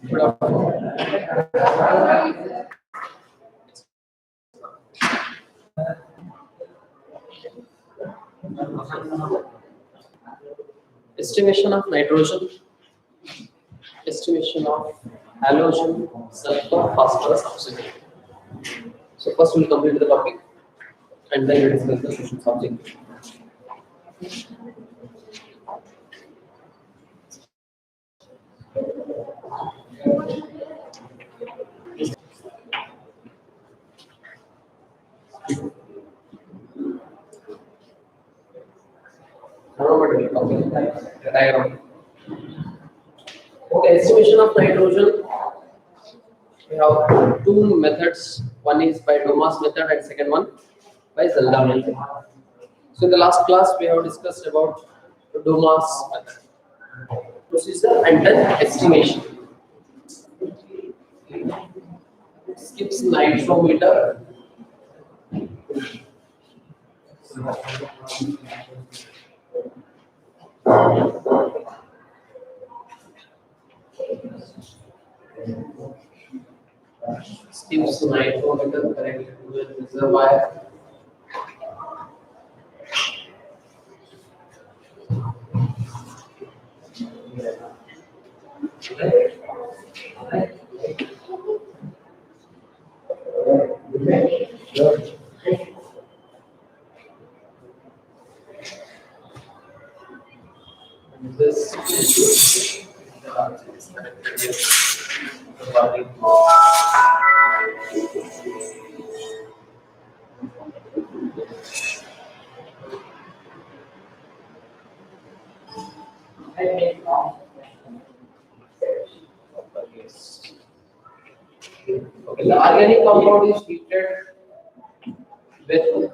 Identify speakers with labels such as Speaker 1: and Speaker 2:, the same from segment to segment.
Speaker 1: Good afternoon. Estimation of nitrogen, estimation of halogen, sulfur, phosphorus, oxygen. So first we'll complete the topic and then we'll discuss the solution subject. Diagram. Okay, estimation of nitrogen. We have two methods. One is by Domas method and second one by Zelda method. So in the last class we have discussed about Domas method, procedure and then estimation. Skips nitrometer. Skips nitrometer connected to the reservoir. This is connected with the body. Okay, the organic compound is treated with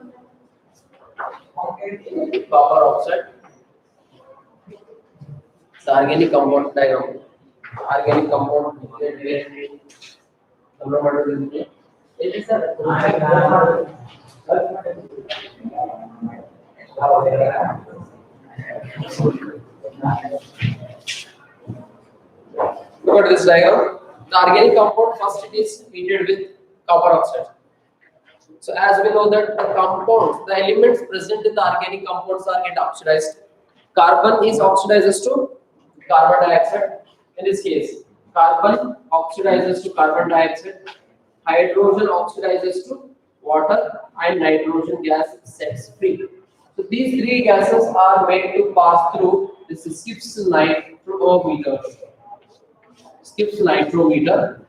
Speaker 1: copper oxide. The organic compound diagram. Organic compound treated with it is a look at this diagram. The organic compound first it is treated with copper oxide. So as we know that the compounds, the elements present in the organic compounds are get oxidized. Carbon is oxidizes to carbon dioxide. In this case, carbon oxidizes to carbon dioxide, hydrogen oxidizes to water, and nitrogen gas sets free. So these three gases are made to pass through this skips nitrometer. Skips nitrometer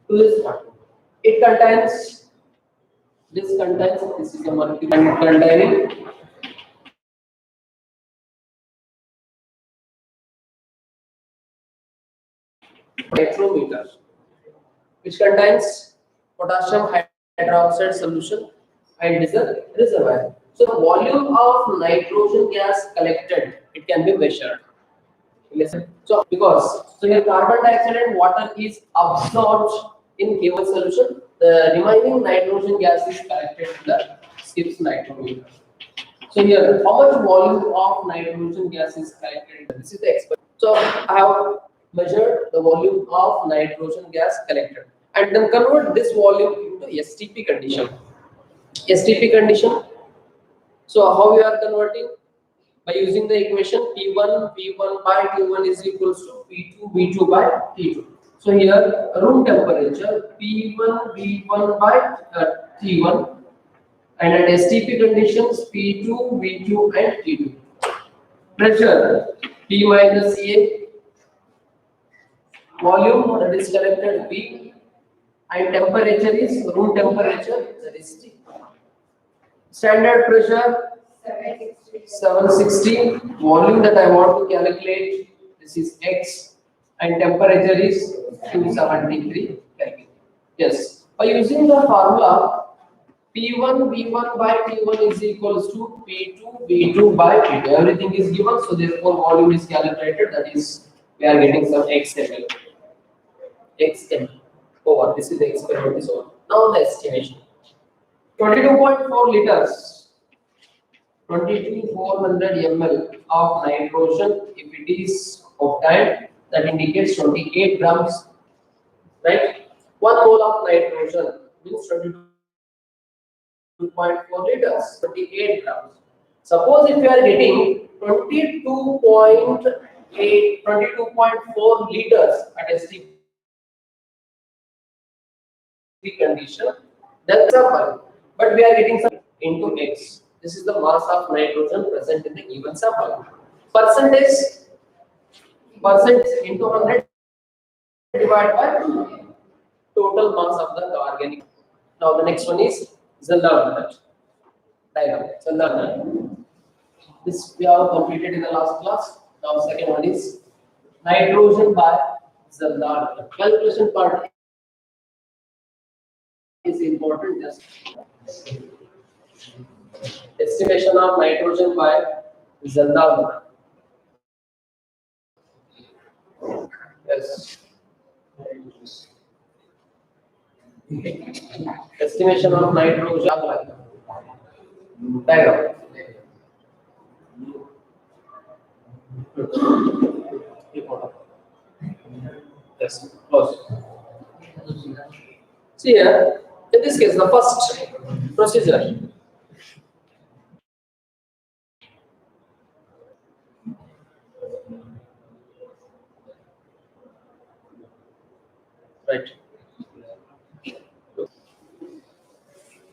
Speaker 1: to this one. It contains this is the mercury containing nitrometer, which contains potassium hydroxide solution and is a reservoir. So the volume of nitrogen gas collected, it can be measured. Listen. So here carbon dioxide and water is absorbed in given solution, the remaining nitrogen gas is collected in the skips nitrometer. So here, how much volume of nitrogen gas is collected? This is the experiment. So I have measured the volume of nitrogen gas collected and then convert this volume into STP condition. STP condition. So how we are converting? By using the equation P1 V1 by T1 is equals to P2 V2 by T2. So here room temperature P1 V1 by T1 and at STP conditions P2 V2 and T2. Pressure P minus A, volume that is collected V, and temperature is room temperature, that is T. Standard pressure 760, volume that I want to calculate, this is X, and temperature is 273 Kelvin. Yes, by using the formula P1 V1 by T1 is equals to P2 V2 by T2. Everything is given, so therefore volume is calculated, that is we are getting some XML. XML over, this is the experiment is over. Now the estimation. 22.4 liters. 22,400 ml of nitrogen if it is obtained that indicates 28 grams, right? 1 mole of nitrogen means 22.4 liters, 28 grams. Suppose if you are getting 22.4 liters at STP condition, then sample. But we are getting some into X. This is the mass of nitrogen present in the given sample. Percentage into 100 divided by total mass of the organic. Now the next one is Zelda method. Diagram. Zelda method. This we have completed in the last class. Now second one is nitrogen by Zelda method. Calculation part is important. Just estimation of nitrogen by Zelda method. Yes. Estimation of nitrogen diagram. Yes, close. See here, in this case, the first procedure. Right.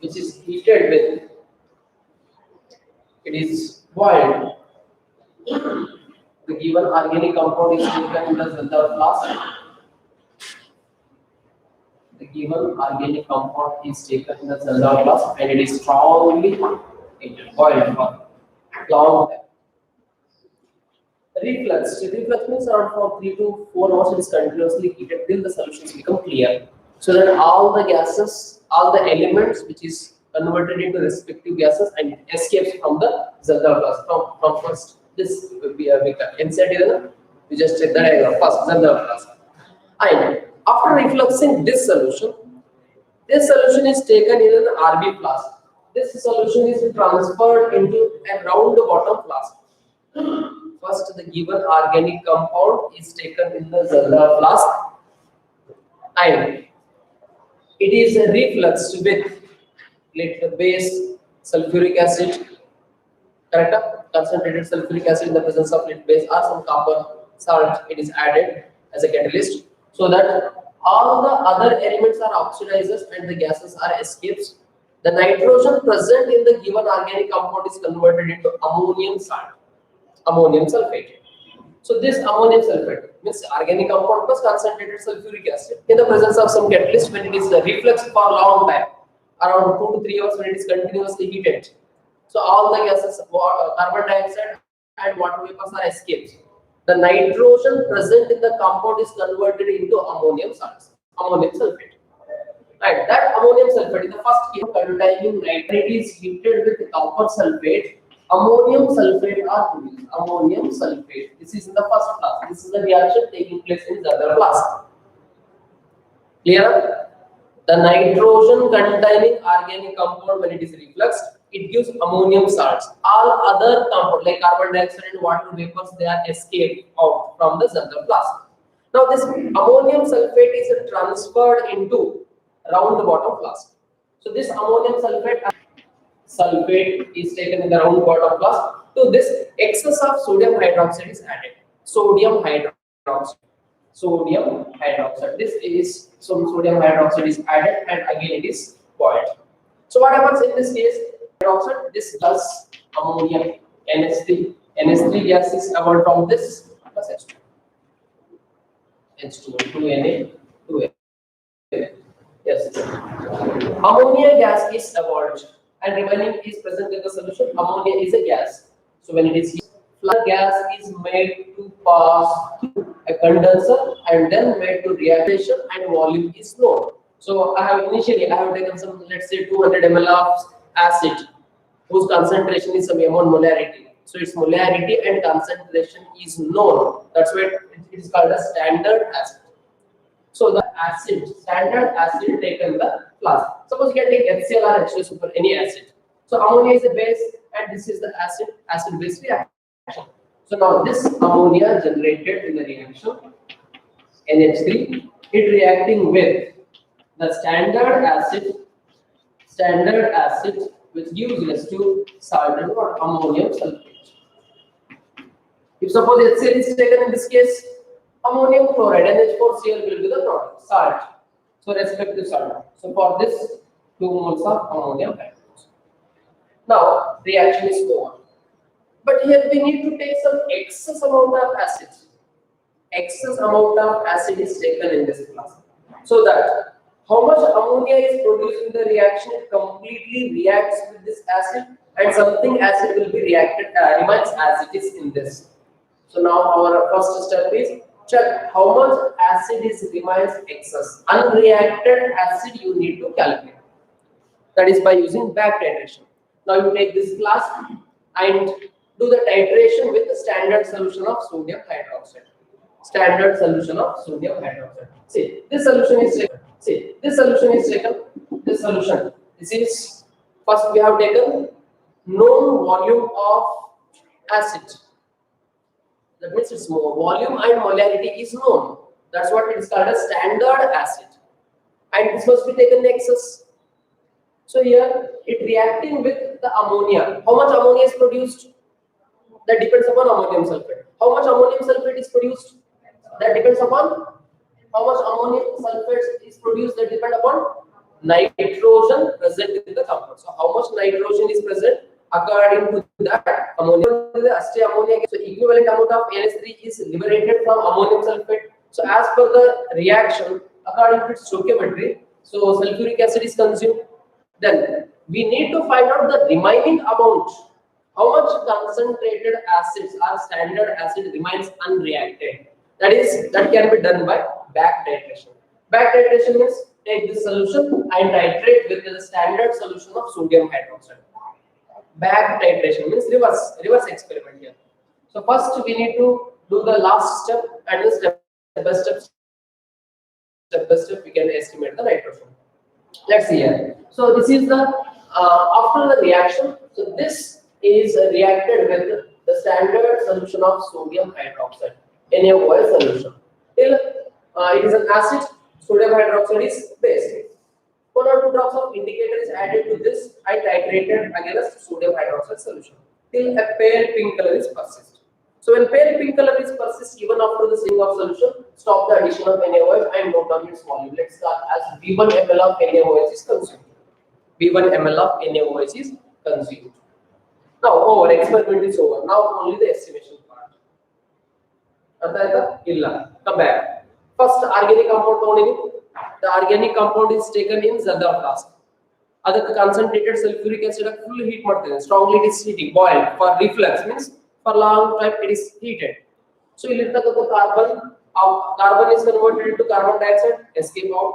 Speaker 1: Which is heated with, it is boiled. The given organic compound is taken in the Zelda flask. The given organic compound is taken in the Zelda flask and it is strongly heated, boiled for long time. Reflux. Reflux means around for 3 to 4 hours it is continuously heated till the solutions become clear. So that all the gases, all the elements which is converted into respective gases and escapes from the Zelda flask. From first this will be a inside here. We just check the diagram first Zelda flask. And after refluxing this solution is taken in an RB flask. This solution is transferred into a round bottom flask. First, the given organic compound is taken in the Zelda flask and it is refluxed with let base sulfuric acid, correct? Concentrated sulfuric acid in the presence of lead base or some copper salt. It is added as a catalyst so that all the other elements are oxidizers and the gases are escapes. The nitrogen present in the given organic compound is converted into ammonium salt. Ammonium sulfate. So this ammonium sulfate means organic compound plus concentrated sulfuric acid in the presence of some catalyst when it is reflux for a long time, around 2 to 3 hours when it is continuously heated. So all the gases, carbon dioxide and water vapors are escaped. The nitrogen present in the compound is converted into ammonium salts, ammonium sulfate. Right, that ammonium sulfate is the first case containing nitrate is heated with copper sulfate. Ammonium sulfate are produced. Ammonium sulfate. This is in the first flask. This is the reaction taking place in the other flask. Clear? The nitrogen containing organic compound when it is refluxed, it gives ammonium salts. All other compounds like carbon dioxide and water vapors, they are escaped out from the other flask. Now this ammonium sulfate is transferred into round the bottom flask. So this ammonium sulfate is taken in the round bottom flask. So this excess of sodium hydroxide is added. Sodium hydroxide. This is some sodium hydroxide is added and again it is boiled. So what happens in this case? Hydroxide, this plus ammonia, NH3. NH3 gas is evolved from this plus H2. H2, 2Na, 2Na. Yes. Ammonia gas is evolved and remaining is present in the solution. Ammonia is a gas. So when it is heated, gas is made to pass through a condenser and then made to reaction and volume is known. So I have taken some, let's say 200 ml of acid whose concentration is some amount molarity. So its molarity and concentration is known. That's why it is called a standard acid. So the standard acid taken the flask. Suppose you can take HCl or H2 super any acid. So ammonia is the base and this is the acid base reaction. So now this ammonia generated in the reaction NH3, it reacting with the standard acid which gives rise to salt or ammonium sulfate. If suppose HCl is taken in this case, ammonium chloride NH4Cl will be the product, salt. So respective salt. So for this 2 moles of ammonium hydroxide. Now reaction is over. But here we need to take some excess amount of acid. Excess amount of acid is taken in this class. So that how much ammonia is produced in the reaction, it completely reacts with this acid, and something acid will be reacted remains as it is in this. So now our first step is check how much acid is remains excess. Unreacted acid you need to calculate. That is by using back titration. Now you take this glass and do the titration with the standard solution of sodium hydroxide. Standard solution of sodium hydroxide. See, this solution is taken. See, this solution is taken. This solution. This is first we have taken known volume of acid. That means its volume and molarity is known. That's what it is called as standard acid. And this must be taken excess. So here it reacting with the ammonia. How much ammonia is produced? That depends upon ammonium sulfate. How much ammonium sulfate is produced? That depends upon how much ammonium sulfate is produced. That depends upon nitrogen present in the compound. So how much nitrogen is present? According to that, ammonia. So equivalent amount of NH3 is liberated from ammonium sulfate. So as per the reaction, according to its stoichiometry, so sulfuric acid is consumed. Then we need to find out the remaining amount. How much concentrated acids or standard acid remains unreacted? That can be done by back titration. Back titration means take this solution and titrate with the standard solution of sodium hydroxide. Back titration means reverse experiment here. So first we need to do the last step, and then step by step we can estimate the nitrogen. Let's see here. So this is the after the reaction. So this is reacted with the standard solution of sodium hydroxide, NaOH solution. Till it is an acid, sodium hydroxide is base. 1 or 2 drops of indicator is added to this. I titrated against sodium hydroxide solution till a pale pink color is persist. So when pale pink color is persist, even after the setting of solution, stop the addition of NaOH and note down its volume. Let's start as V1 ml of NaOH is consumed. V1 ml of NaOH is consumed. Now over, experiment is over. Now only the estimation part. Come back. First organic compound. The organic compound is taken in Zarda flask. Adaka concentrated sulfuric acid full heat ಮಾಡ್ತೇವೆ. Strongly it is heating, boiled for reflux means for long time it is heated. So illiರ್ತಕ್ಕಂಥ carbon is converted into carbon dioxide, escape out.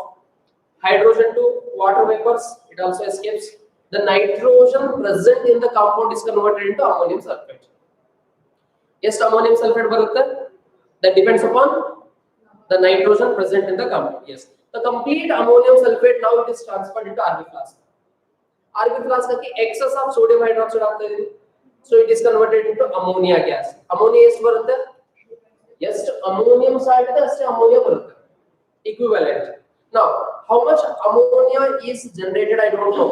Speaker 1: Hydrogen to water vapors, it also escapes. The nitrogen present in the compound is converted into ammonium sulfate. Yes, ammonium sulfate ಬರುತ್ತೆ. That depends upon the nitrogen present in the compound. Yes, the complete ammonium sulfate now it is transferred into RB flask. RB flask की excess of sodium hydroxide ಆಗ್ತಾ ಇದೆ. So it is converted into ammonia gas. Ammonia ಎಷ್ಟು ಬರುತ್ತೆ? ಎಷ್ಟು ammonium salt ಇದೆ ಅಷ್ಟೇ ammonia ಬರುತ್ತೆ. Equivalent. Now, how much ammonia is generated? I don't know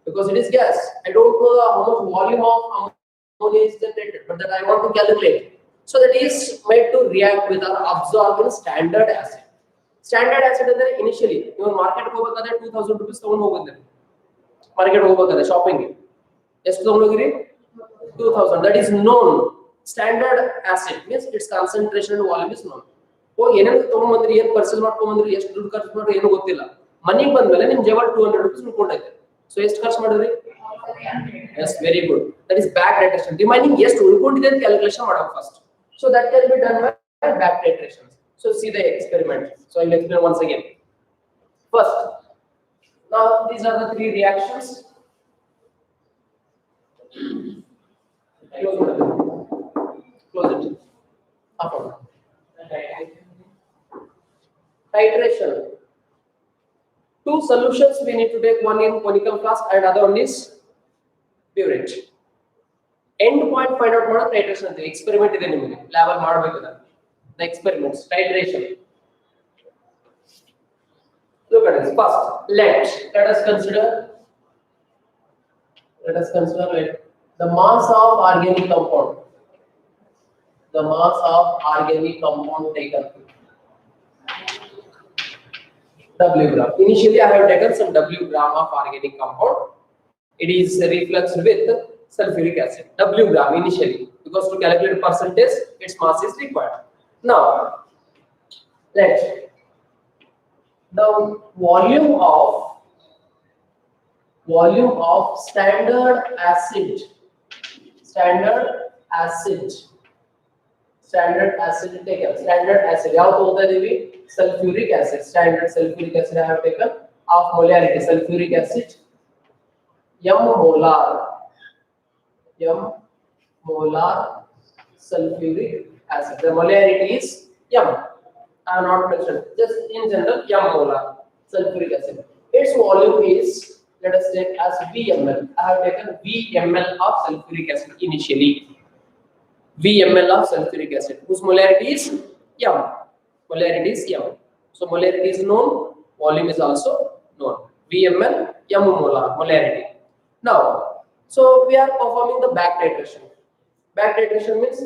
Speaker 1: because it is gas. I don't know how much volume of ammonia is generated, but that I want to calculate. So that is made to react with or absorb in standard acid. Standard acid ಅಂದ್ರೆ initially ನೀವು market ಹೋಗಬೇಕಾದ್ರೆ 2000 ರೂಪಾಯಿ ತಗೊಂಡು ಹೋಗಿದ್ದೆ. Market ಹೋಗಬೇಕಾದ್ರೆ shopping ಎಷ್ಟು ತಗೊಂಡು ಹೋಗಿರಿ? 2000. That is known. Standard acid means its concentration and volume is known. ಏನೇನು ತಗೊಂಡು ಬಂದ್ರಿ, ಏನು ಪರ್ಚೇಸ್ ಮಾಡ್ಕೊಂಡು ಬಂದ್ರಿ, ಎಷ್ಟು ದುಡ್ಡು ಖರ್ಚು ಮಾಡ್ರಿ ಏನು ಗೊತ್ತಿಲ್ಲ. ಮನೆಗೆ ಬಂದ್ಮೇಲೆ ನಿಮ್ಮ ಜೇಬಲ್ 200 ರೂಪಾಯಿ ಉಳ್ಕೊಂಡೈತೆ. ಸೊ ಎಷ್ಟು ಖರ್ಚು ಮಾಡಿದ್ರಿ? Yes, very good. That is back titration. Remaining ಎಷ್ಟು ಉಳ್ಕೊಂಡಿದೆ ಅಂತ ಕ್ಯಾಲ್ಕುಲೇಷನ್ ಮಾಡಬೇಕು first. So that can be done by back titration. So see the experiment. So I will explain once again. First, now these are the 3 reactions. Close it. Up on. Titration. 2 solutions we need to take, one in conical flask and other one is burette. End point find out ಮಾಡೋ titration ಅಂತ experiment ಇದೆ ನಿಮಗೆ lab ಅಲ್ಲಿ ಮಾಡಬೇಕು. The experiments titration. look at this. First, let us consider the mass of organic compound. The mass of organic compound taken W gram. Initially, I have taken some W gram of organic compound. It is refluxed with sulfuric acid. W gram initially, because to calculate percentage, its mass is required. Now, let the volume of standard acid taken. Standard acid ಯಾವುದು ಹೋಗ್ತಾ ಇದೀವಿ? Sulfuric acid. Standard sulfuric acid I have taken of molarity. Sulfuric acid m molar sulfuric acid. The molarity is m. I have not mentioned, just in general m molar sulfuric acid. Its volume is, let us take as VML. I have taken VML of sulfuric acid initially. VML of sulfuric acid, whose molarity is m. So molarity is known, volume is also known. VML m molar molarity. Now, so we are performing the back titration. Back titration means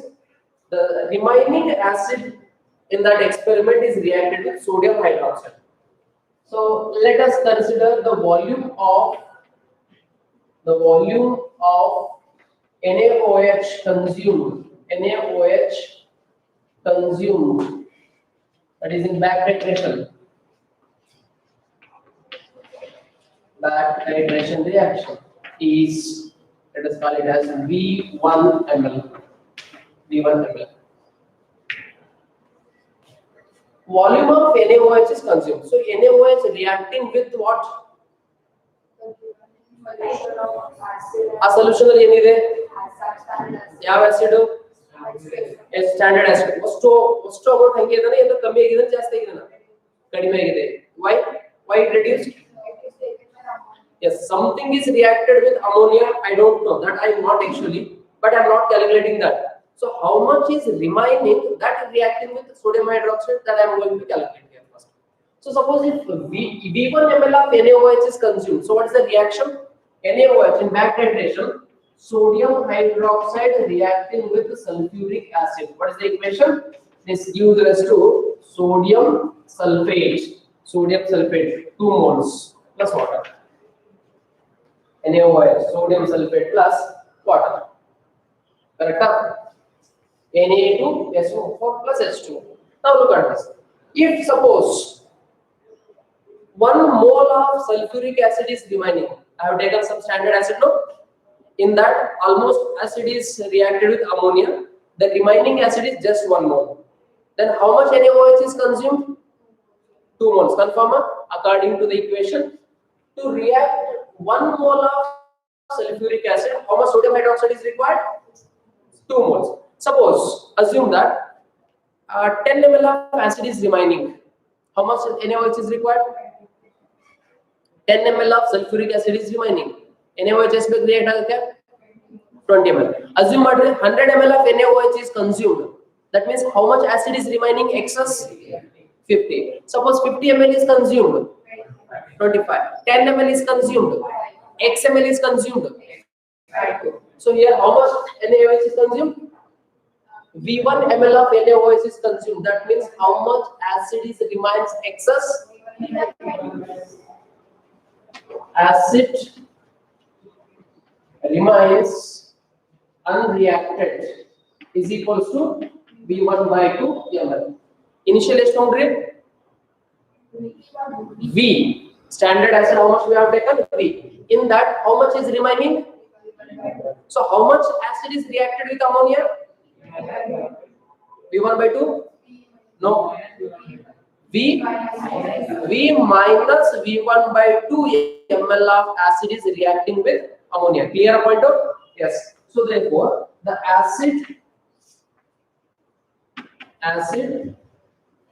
Speaker 1: the remaining acid in that experiment is reacted with sodium hydroxide. So let us consider the volume of NaOH consumed, that is in back titration. Back titration reaction is, let us call it as V1 ml. Volume of NaOH is consumed. So NaOH reacting with what? A solution ಅಲ್ಲಿ ಏನಿದೆ? ಯಾವ acid? Standard acid. ಅಷ್ಟು amount ಹಂಗೆ ಇದನ್ನ ಏನು ಕಮ್ಮಿ ಆಗಿದೆ ಜಾಸ್ತಿ ಆಗಿದೆ? ಕಡಿಮೆ ಆಗಿದೆ. Why it reduced? Yes, something is reacted with ammonia. I don't know that. I am not actually, but I am not calculating that. So how much is remaining that is reacting with sodium hydroxide, that I am going to calculate here first. So suppose if V1 ml of NaOH is consumed, so what is the reaction? NaOH in back titration, sodium hydroxide reacting with sulfuric acid. What is the equation? This gives rise to sodium sulfate, 2 moles plus water. NaOH, sodium sulfate plus water. Correct? Na2SO4 plus H2. Now look at this. If suppose 1 mole of sulfuric acid is remaining, I have taken some standard acid, no? In that, almost acid is reacted with ammonia. The remaining acid is just 1 mole. Then how much NaOH is consumed? 2 moles. Confirm? According to the equation, to react 1 mole of sulfuric acid, how much sodium hydroxide is required? 2 moles. Suppose, assume that 10 ml of acid is remaining. How much NaOH is required? 10 ml of sulfuric acid is remaining. NaOH is react agate 20 ml. Assume 100 ml of NaOH is consumed. That means how much acid is remaining excess? 50. Suppose 50 ml is consumed. 25. 10 ml is consumed. X ml is consumed. So here how much NaOH is consumed? V1 ml of NaOH is consumed. That means how much acid is remains excess? Acid remains unreacted is equals to V1 by 2 ml. Initial strong rate V. Standard acid, how much we have taken? V. In that, how much is remaining? So how much acid is reacted with ammonia? V1 by 2? No. V minus V1 by 2 ml of acid is reacting with ammonia. Clear point out? Yes. So therefore, the acid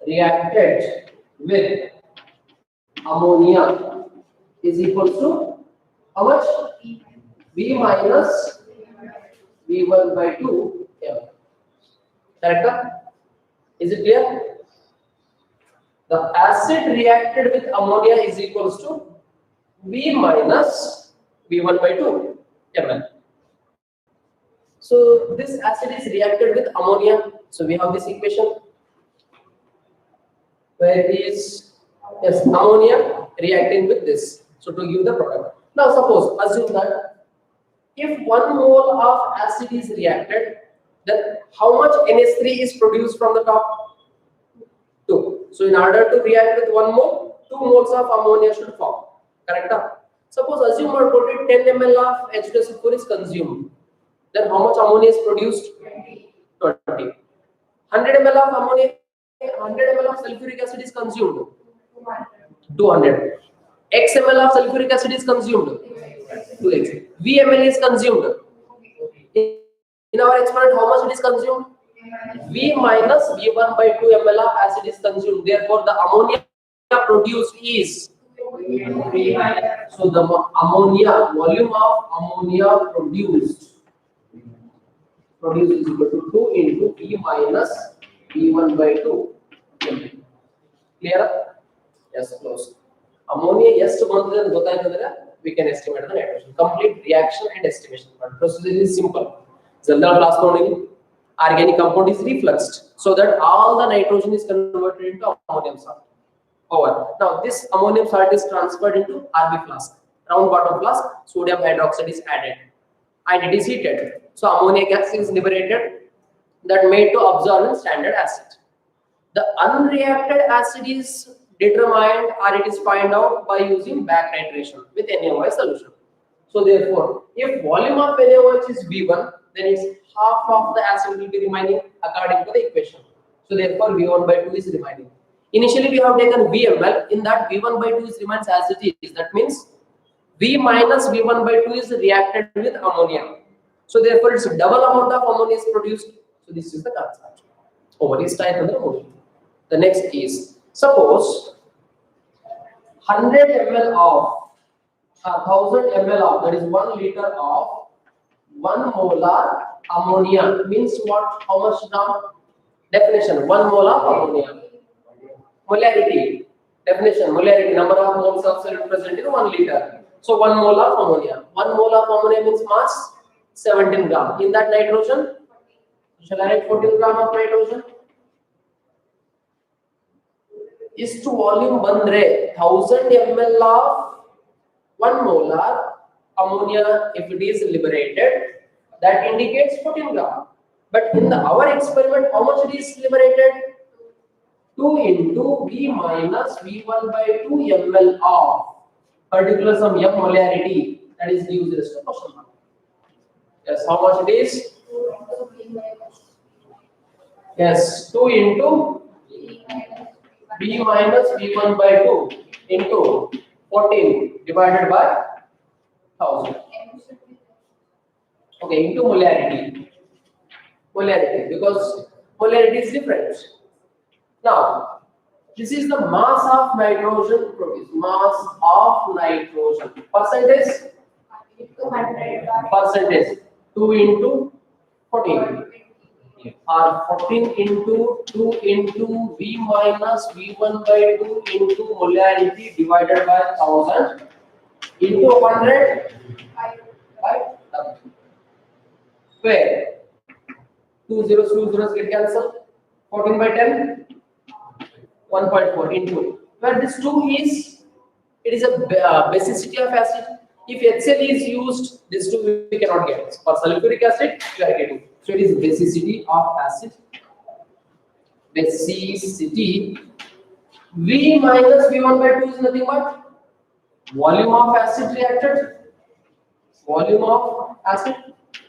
Speaker 1: reacted with ammonia is equal to how much? V minus V1 by 2 ml. Correct? Is it clear? The acid reacted with ammonia is equals to V minus V1 by 2 ml. So this acid is reacted with ammonia. So we have this equation where is yes ammonia reacting with this. So to give the product. Now suppose assume that if 1 mole of acid is reacted, then how much NH3 is produced from the top? 2. So in order to react with 1 mole, 2 moles of ammonia should form. Correct? Suppose assume or total 10 ml of H2SO4 is consumed. Then how much ammonia is produced? 20. 100 ml of ammonia, 100 ml of sulfuric acid is consumed. 200. X ml of sulfuric acid is consumed. 2x. V ml is consumed. In our experiment, how much it is consumed? V minus V1 by 2 ml of acid is consumed. Therefore, the ammonia produced is. So the ammonia volume of ammonia produced is equal to 2 into V minus V1 by 2. Clear? Yes, close. Ammonia yes to we can estimate the nitrogen. Complete reaction and estimation. But procedure is simple. General flask organic compound is refluxed so that all the nitrogen is converted into ammonium salt. Over. Now this ammonium salt is transferred into RB flask. Round bottom flask, sodium hydroxide is added and it is heated. So ammonia gas is liberated that made to absorb in standard acid. The unreacted acid is determined or it is found out by using back titration with NaOH solution. So therefore, if volume of NaOH is V1, then it's half of the acid will be remaining according to the equation. So therefore, V1 by 2 is remaining. Initially, we have taken VML. In that, V1 by 2 is remains as it is. That means V minus V1 by 2 is reacted with ammonia. So therefore, it's double amount of ammonia is produced. So this is the concept. Over is type of the ammonia. The next is suppose 100 ml of 1000 ml of that is 1 liter of 1 molar ammonia means what? How much now? Definition 1 mole of ammonia. Molarity. Definition molarity number of moles of solid present in 1 liter. So 1 mole of ammonia. 1 mole of ammonia means mass 17 gram. In that nitrogen, shall I write 14 gram of nitrogen? Is to volume bandre 1000 ml of 1 molar ammonia if it is liberated, that indicates 14 gram. But in our experiment, how much it is liberated? 2 into V minus V1 by 2 ml of particular some M molarity that is used as a question mark. Yes, how much it is? Yes, 2 into V minus V1 by 2 into 14 divided by 1000. Okay, into molarity. Molarity, because molarity is different. Now, this is the mass of nitrogen produced. Mass of nitrogen. Percentage? 200. 2 into 14. Or 14 into 2 into V minus V1 by 2 into molarity divided by 1000 into 100 by W. Where 2 zeros get cancelled. 14 by 10 1.4 into where this 2 is it is a basicity of acid. If HCl is used, this 2 we cannot get. For sulfuric acid, we are getting. So it is basicity of acid. Basicity V minus V1 by 2 is nothing but volume of acid reacted. Volume of acid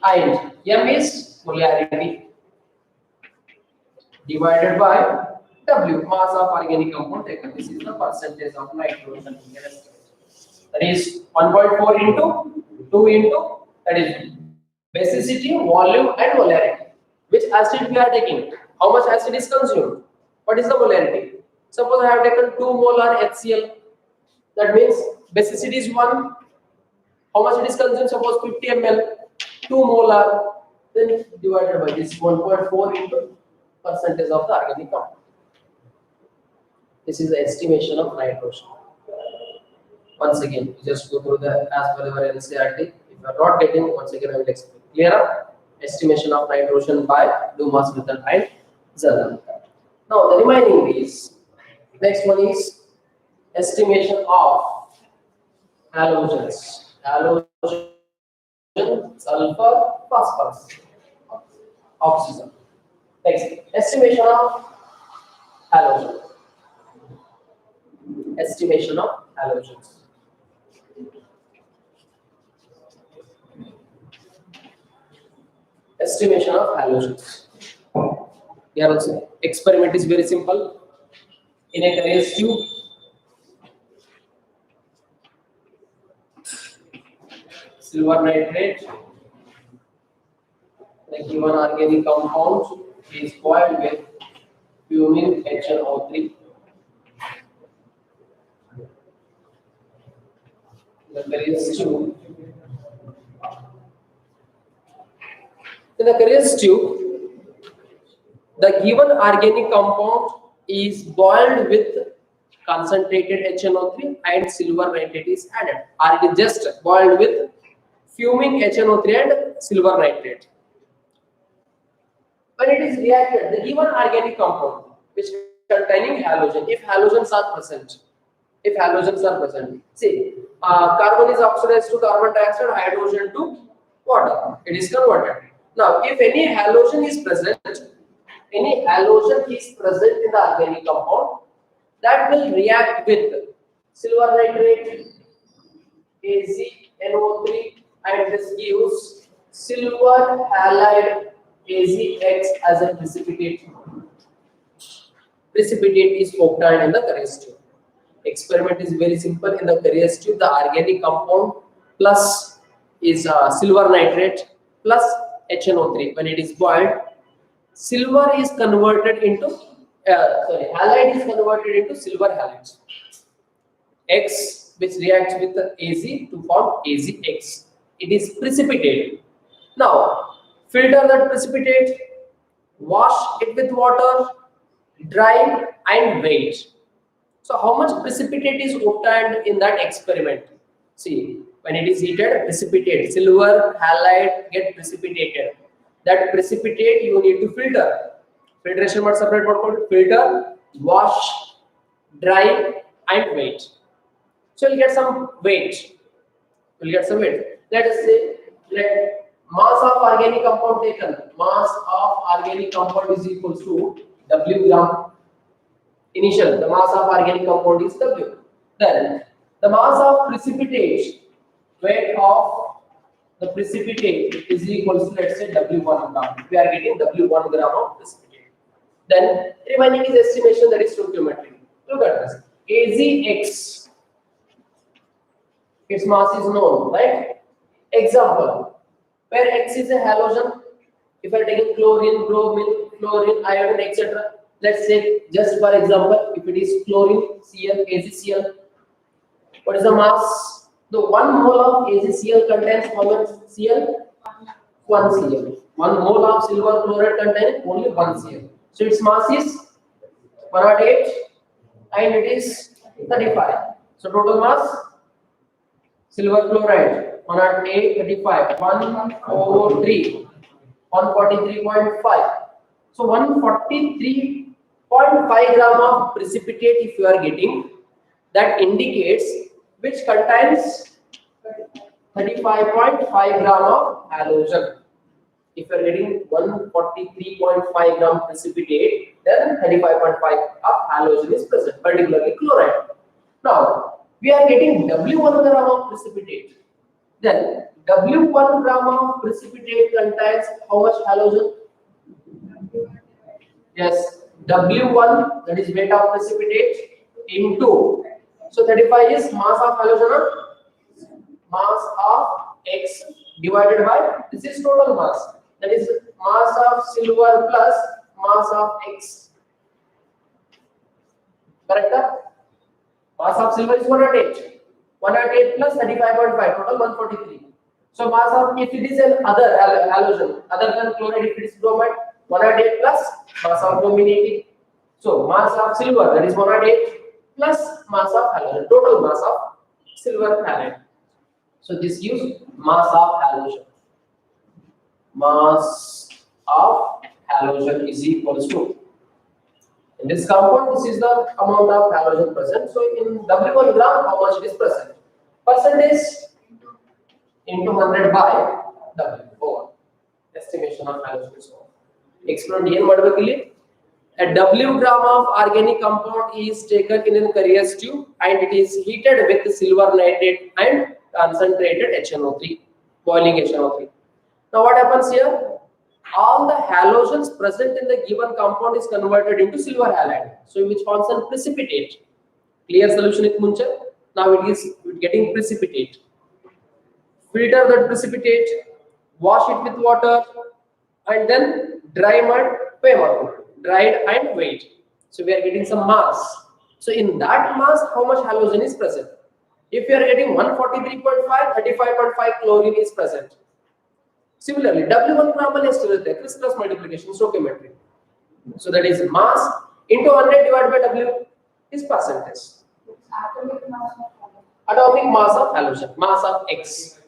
Speaker 1: and M is molarity divided by W, mass of organic compound taken. This is the percentage of nitrogen. That is 1.4 into 2 into that is basicity, volume, and molarity. Which acid we are taking? How much acid is consumed? What is the molarity? Suppose I have taken 2 molar HCl. That means basicity is 1. How much it is consumed? Suppose 50 ml. 2 molar. Then divided by this 1.4 into percentage of the organic compound. This is the estimation of nitrogen. Once again, just go through the as per our NCERT. If you are not getting, once again I will explain. Clear? Estimation of nitrogen by Dumas method and Zerner method. Now the remaining is, next one is estimation of halogens. Halogen, sulfur, phosphorus, oxygen. Next, estimation of halogen. Estimation of halogens. Estimation of halogens. Here also, experiment is very simple. In a test tube, silver nitrate, the given organic compound is boiled with fuming HNO3. The test tube. In the test tube, the given organic compound is boiled with concentrated HNO3 and silver nitrate is added. Or just boiled with fuming HNO3 and silver nitrate. When it is reacted, the given organic compound which containing halogen, if halogens are present, see, carbon is oxidized to carbon dioxide, hydrogen to water. It is converted. Now, if any halogen is present in the organic compound, that will react with silver nitrate, AgNO3, and this gives silver halide AgX as a precipitate. Precipitate is obtained in the Carrier tube. Experiment is very simple. In the Carrier tube, the organic compound plus is silver nitrate plus HNO3. When it is boiled, silver is converted into halide is converted into silver halides. X, which reacts with the Az to form AzX. It is precipitate. Now, filter that precipitate, wash it with water, dry and wait. So how much precipitate is obtained in that experiment? See, when it is heated, precipitate, silver halide get precipitated. That precipitate you need to filter. Filtration mode separate word called filter, wash, dry and wait. So you'll get some weight. Let us say, let mass of organic compound taken. Mass of organic compound is equals to W gram. Initial, the mass of organic compound is W. Then the mass of precipitate, weight of the precipitate is equals to, let's say, W1 gram. We are getting W1 gram of precipitate. Then remaining is estimation, that is stoichiometry. Look at this. AzX. Its mass is known, right? Example, where X is a halogen. If I are taking chlorine, bromine, fluorine, iodine, etc. Let's say, just for example, if it is chlorine, Cl, AgCl. What is the mass? The 1 mole of AgCl contains how much Cl? 1 Cl. 1 mole of silver chloride contains only 1 Cl. So its mass is 108 and it is 35. So total mass, silver chloride 108, 35, 143, 143.5. So 143.5 gram of precipitate if you are getting, that indicates which contains 35.5 gram of halogen. If you are getting 143.5 gram precipitate, then 35.5 of halogen is present, particularly chloride. Now, we are getting W1 gram of precipitate. Then W1 gram of precipitate contains how much halogen? Yes, W1, that is weight of precipitate, into, so 35 is mass of halogen, mass of X divided by, this is total mass, that is mass of silver plus mass of X. Correct? Mass of silver is 108. 108 plus 35.5, total 143. So mass of, if it is an other halogen, other than chloride, if it is bromide, 108 plus mass of bromine 80. So mass of silver, that is 108, plus mass of halogen, total mass of silver halide. So this gives mass of halogen. Mass of halogen is equals to, in this compound, this is the amount of halogen present. So in W1 gram, how much it is present? Percentage into 100 by W over estimation of halogen. So experiment ಏನು ಮಾಡಬೇಕು ಇಲ್ಲಿ? A W gram of organic compound is taken in a carrier tube and it is heated with silver nitrate and concentrated HNO3, boiling HNO3. Now what happens here? All the halogens present in the given compound is converted into silver halide, so which forms a precipitate. Clear solution it munche. Now it is getting precipitate. Filter that precipitate, wash it with water, and then dry mud, dried and weighed. So we are getting some mass. So in that mass, how much halogen is present? If you are getting 143.5, 35.5 chlorine is present. Similarly, W1 gram is criss-cross multiplication, stoichiometry. So that is mass into 100 divided by W is percentage. Atomic mass of halogen, mass of X.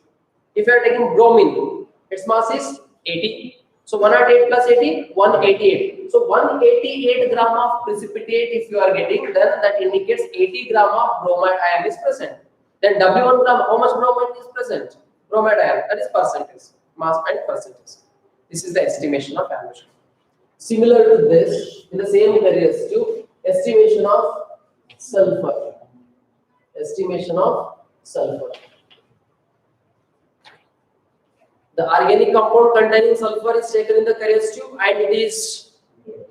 Speaker 1: If you are taking bromine, its mass is 80. So 108 plus 80, 188. So 188 gram of precipitate if you are getting, then that indicates 80 gram of bromide ion is present. Then W1 gram, how much bromide is present? Bromide ion, that is percentage. Mass and percentage. This is the estimation of halogen. Similar to this, in the same carriers tube, estimation of sulfur. Estimation of sulfur. The organic compound containing sulfur is taken in the carrier tube and it is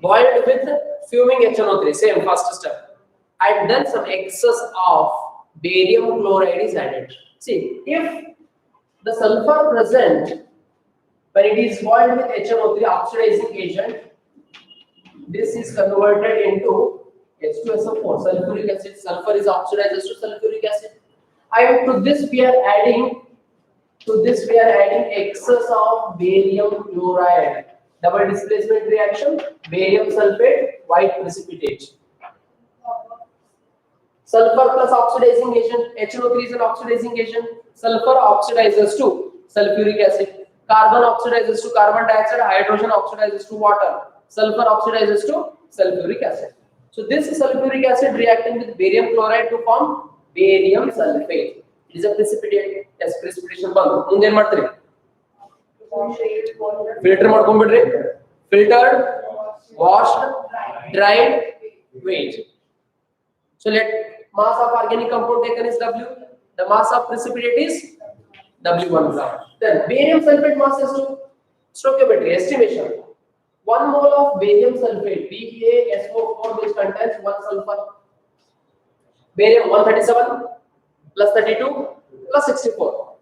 Speaker 1: boiled with fuming HNO3, same first step. And then some excess of barium chloride is added. See, if the sulfur present when it is boiled with HNO3 oxidizing agent, this is converted into H2SO4, sulfuric acid. Sulfur is oxidized to sulfuric acid. And to this we are adding excess of barium chloride. Double displacement reaction, barium sulfate, white precipitate. Sulfur plus oxidizing agent, HNO3 is an oxidizing agent. Sulfur oxidizes to sulfuric acid. Carbon oxidizes to carbon dioxide, hydrogen oxidizes to water, sulfur oxidizes to sulfuric acid. So this sulfuric acid reacting with barium chloride to form barium sulfate. It is a precipitate. Yes, precipitation ಬಂದು ಮುಂದೆ ಏನು ಮಾಡ್ತೀರಿ? Filter ಮಾಡ್ಕೊಂಡ್ಬಿಡ್ರಿ. Filtered, washed, dried, weighed. So let mass of organic compound taken is W. The mass of precipitate is W1 gram. Then barium sulfate mass is to stoichiometry estimation. 1 mole of barium sulfate BaSO4 which contains 1 sulfur. Barium 137 plus 32 plus 64.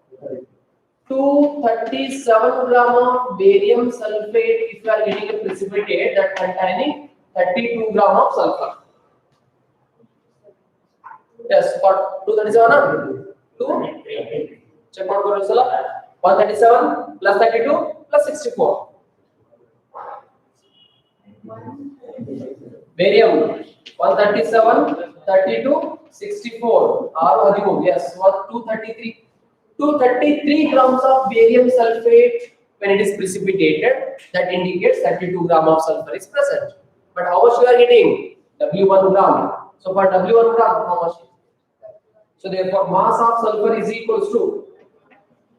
Speaker 1: 237 gram of barium sulfate if you are getting a precipitate that containing 32 gram of sulfur. Yes, for 237 2 check out karo sala 137 plus 32 plus 64. Barium 137 32 64 or 13. Yes, 233 grams of barium sulfate when it is precipitated, that indicates 32 gram of sulfur is present. But how much you are getting? W1 gram. So for W1 gram, how much? So therefore mass of sulfur is equals to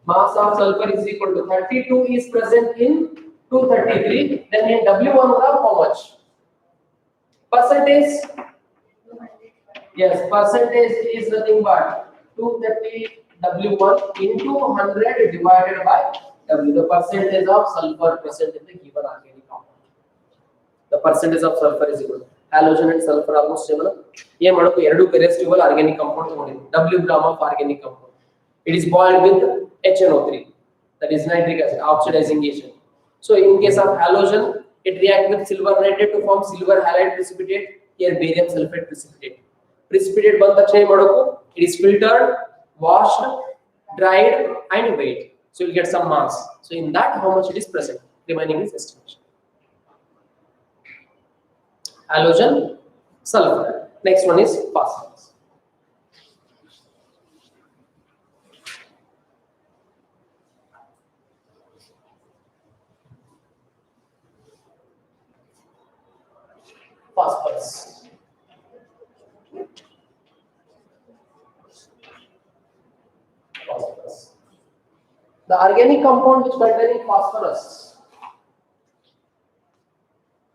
Speaker 1: 32 is present in 233. Then in W1 gram, how much? Percentage? Yes, percentage is nothing but 230 W1 into 100 divided by W. The percentage of sulfur present in the given organic compound. The percentage of sulfur is equal. Halogen and sulfur almost similar. Ye madaku eradu combustible organic compound tagondini. W gram of organic compound. It is boiled with HNO3, that is nitric acid, oxidizing agent. So in case of halogen, it reacts with silver nitrate to form silver halide precipitate. Here barium sulfate precipitate. Precipitate ಬಂದ ತಕ್ಷಣ ಏನು ಮಾಡಬೇಕು? It is filtered, washed, dried and weighed. So you will get some mass. So in that, how much it is present? Remaining is estimation. Halogen, sulfur. Next one is phosphorus. Phosphorus. Phosphorus. The organic compound which containing phosphorus.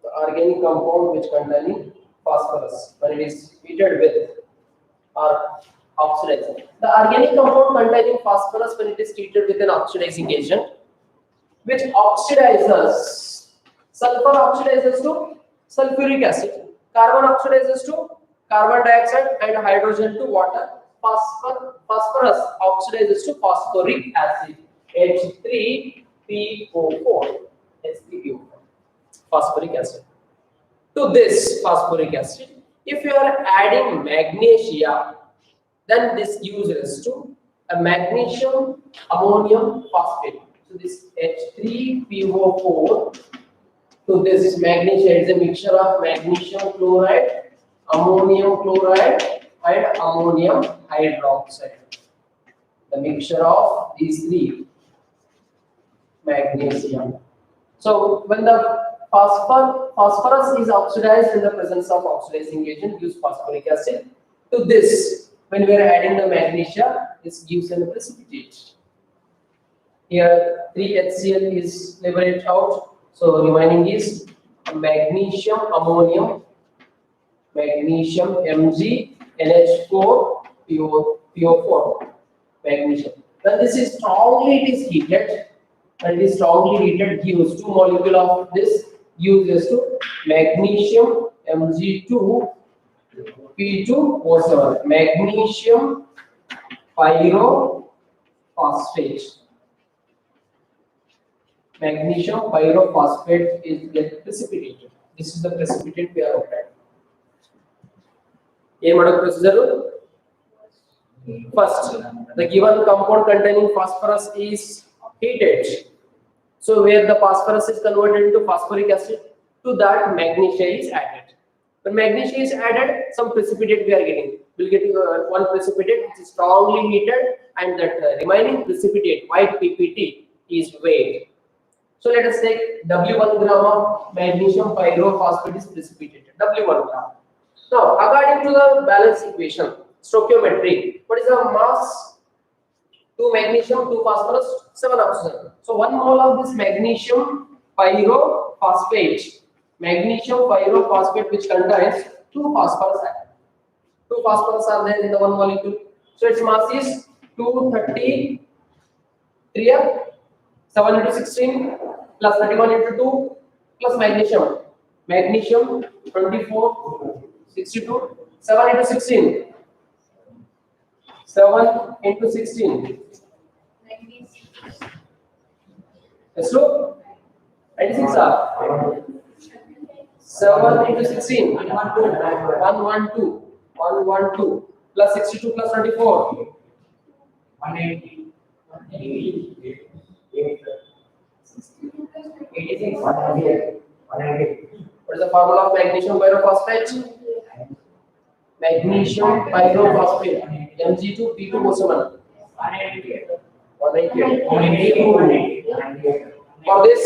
Speaker 1: The organic compound which containing phosphorus when it is heated with or oxidized. The organic compound containing phosphorus when it is treated with an oxidizing agent, which oxidizes sulfur oxidizes to sulfuric acid, carbon oxidizes to carbon dioxide, and hydrogen to water. Phosphorus oxidizes to phosphoric acid, H3PO4. H3PO4. Phosphoric acid. To this phosphoric acid, if you are adding magnesia, then this gives rise to a magnesium ammonium phosphate. So this H3PO4 to this magnesia is a mixture of magnesium chloride, ammonium chloride, and ammonium hydroxide. The mixture of these three magnesium. So when the phosphorus is oxidized in the presence of oxidizing agent, gives phosphoric acid. To this, when we are adding the magnesia, this gives a precipitate. Here 3HCl is liberated out, so remaining is magnesium ammonium, magnesium Mg NH4 PO4 magnesium. When this is strongly heated, and it is strongly heated, gives two molecule of this, gives to magnesium Mg2 P2O7, magnesium pyrophosphate. Magnesium pyrophosphate is get precipitated. This is the precipitate we are obtaining. What procedure? First, the given compound containing phosphorus is heated. So where the phosphorus is converted into phosphoric acid, to that magnesia is added. When magnesia is added, some precipitate we are getting. We'll get one precipitate which is strongly heated, and that remaining precipitate, white PPT, is weighed. So let us take W1 gram of magnesium pyrophosphate is precipitated. W1 gram. Now, according to the balance equation, stoichiometry, what is the mass? 2 magnesium, 2 phosphorus, 7 oxygen. So 1 mole of this magnesium pyrophosphate, which contains 2 phosphorus atoms. 2 phosphorus are there in the one molecule. So its mass is 233, 7 into 16 plus 31 into 2 plus magnesium. Magnesium 24, 62, 7 into 16. 7 into 16. Yes, look. 96 are 7 into 16. 112. 112 plus 62 plus 24. 180. 86. 198. What is the formula of magnesium pyrophosphate? Magnesium pyrophosphate. Mg2 P2O7. 198. For this,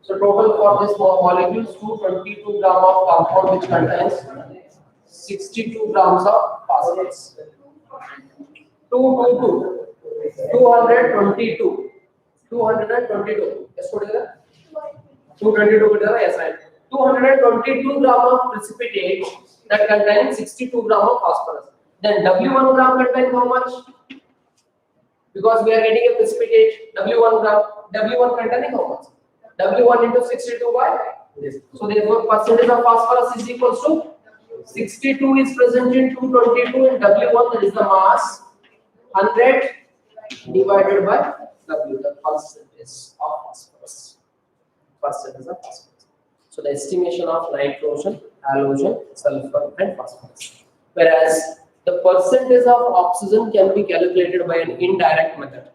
Speaker 1: so total for this molecules 222 gram of compound which contains 62 grams of phosphorus. 222. Yes, what is that? 222 yes, right. 222 gram of precipitate that contains 62 gram of phosphorus. Then W1 gram contains how much? Because we are getting a precipitate W1 gram. W1 containing how much? W1 into 62 by this. So therefore percentage of phosphorus is equals to 62 is present in 222 and W1, that is the mass, 100 divided by W, the percentage of phosphorus. Percentage of phosphorus. So the estimation of nitrogen, halogen, sulfur and phosphorus. Whereas the percentage of oxygen can be calculated by an indirect method.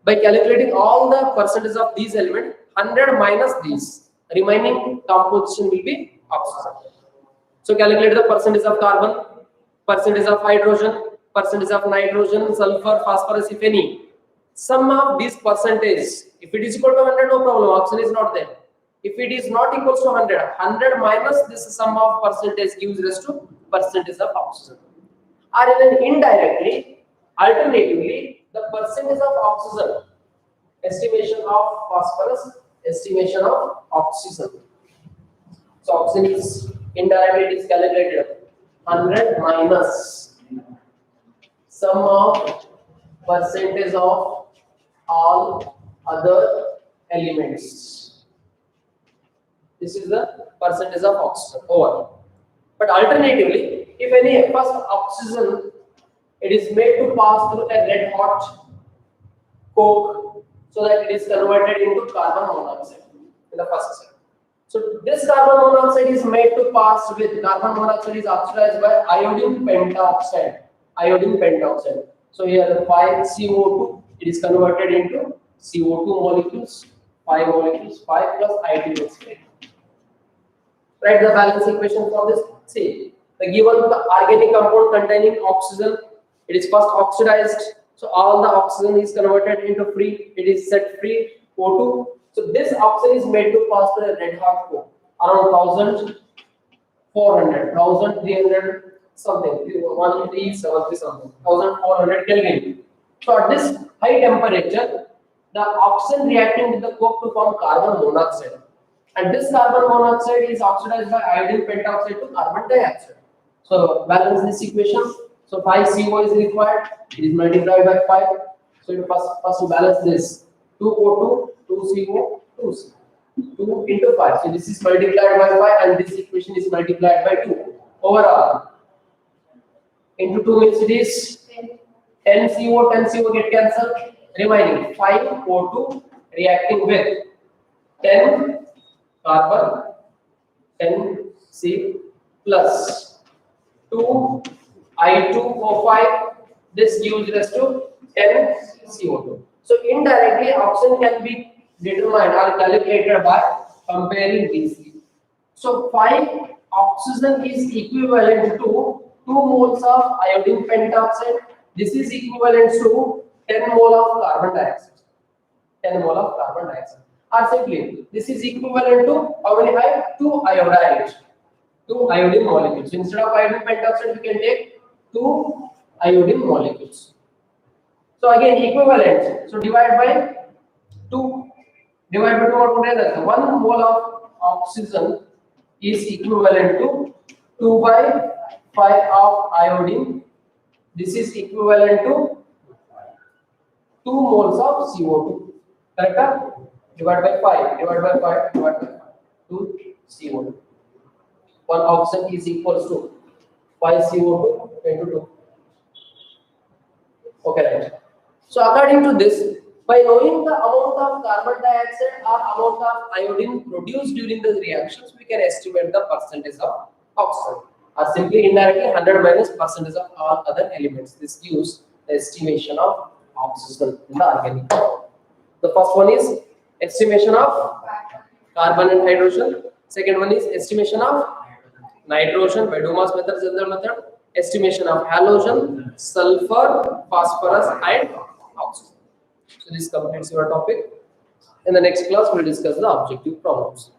Speaker 1: By calculating all the percentage of these elements, 100 minus these, remaining composition will be oxygen. So calculate the percentage of carbon, percentage of hydrogen, percentage of nitrogen, sulfur, phosphorus, if any. Sum of these percentages. If it is equal to 100, no problem, oxygen is not there. If it is not equal to 100, 100 minus this sum of percentage gives rise to percentage of oxygen. Or even indirectly, alternatively, the percentage of oxygen, estimation of phosphorus, estimation of oxygen. So oxygen is indirectly it is calculated 100 minus sum of percentage of all other elements. This is the percentage of oxygen over. But alternatively, if any first oxygen it is made to pass through a red hot coke so that it is converted into carbon monoxide in the first step. So this carbon monoxide is made to pass with carbon monoxide is oxidized by iodine pentoxide. Iodine pentoxide. So here the 5 CO2 it is converted into CO2 molecules, 5 molecules, 5 plus I2X. Write the balance equation for this. See, the given the organic compound containing oxygen, it is first oxidized. So all the oxygen is converted into free. It is set free O2. So this oxygen is made to pass through a red hot coke around 1400, 1300 something, 1373 something, 1400 Kelvin. So at this high temperature, the oxygen reacting with the coke to form carbon monoxide. And this carbon monoxide is oxidized by iodine pentoxide to carbon dioxide. So balance this equation. So 5 CO is required. It is multiplied by 5. So you first balance this. 2 O2, 2 CO, 2 C. 2 into 5. So this is multiplied by 5 and this equation is multiplied by 2. Overall, into 2 means it is 10 CO, 10 CO get cancelled. Remaining 5 O2 reacting with 10 carbon, 10 C plus 2 I2O5. This gives rise to 10 CO2. So indirectly, oxygen can be determined or calculated by comparing these. So 5 oxygen is equivalent to 2 moles of iodine pentoxide. This is equivalent to 10 mole of carbon dioxide. 10 mole of carbon dioxide. Or simply, this is equivalent to how many I? 2 iodide. 2 iodine molecules. So instead of iodine pentoxide, we can take 2 iodine molecules. So again, equivalent. So divide by 2. Divide by 2 or together. 1 mole of oxygen is equivalent to 2 by 5 of iodine. This is equivalent to 2 moles of CO2. Correct? Divide by 5. Divide by 5. Divide by 5. 2 CO2. 1 oxygen is equals to 5 CO2 into 2. Okay, right. So according to this, by knowing the amount of carbon dioxide or amount of iodine produced during the reactions, we can estimate the percentage of oxygen. Or simply indirectly 100 minus percentage of all other elements. This gives the estimation of oxygen in the organic compound. The first one is estimation of carbon and hydrogen. Second one is estimation of nitrogen by Dumas method, general method. Estimation of halogen, sulfur, phosphorus, and oxygen. So this completes your topic. In the next class, we'll discuss the objective problems.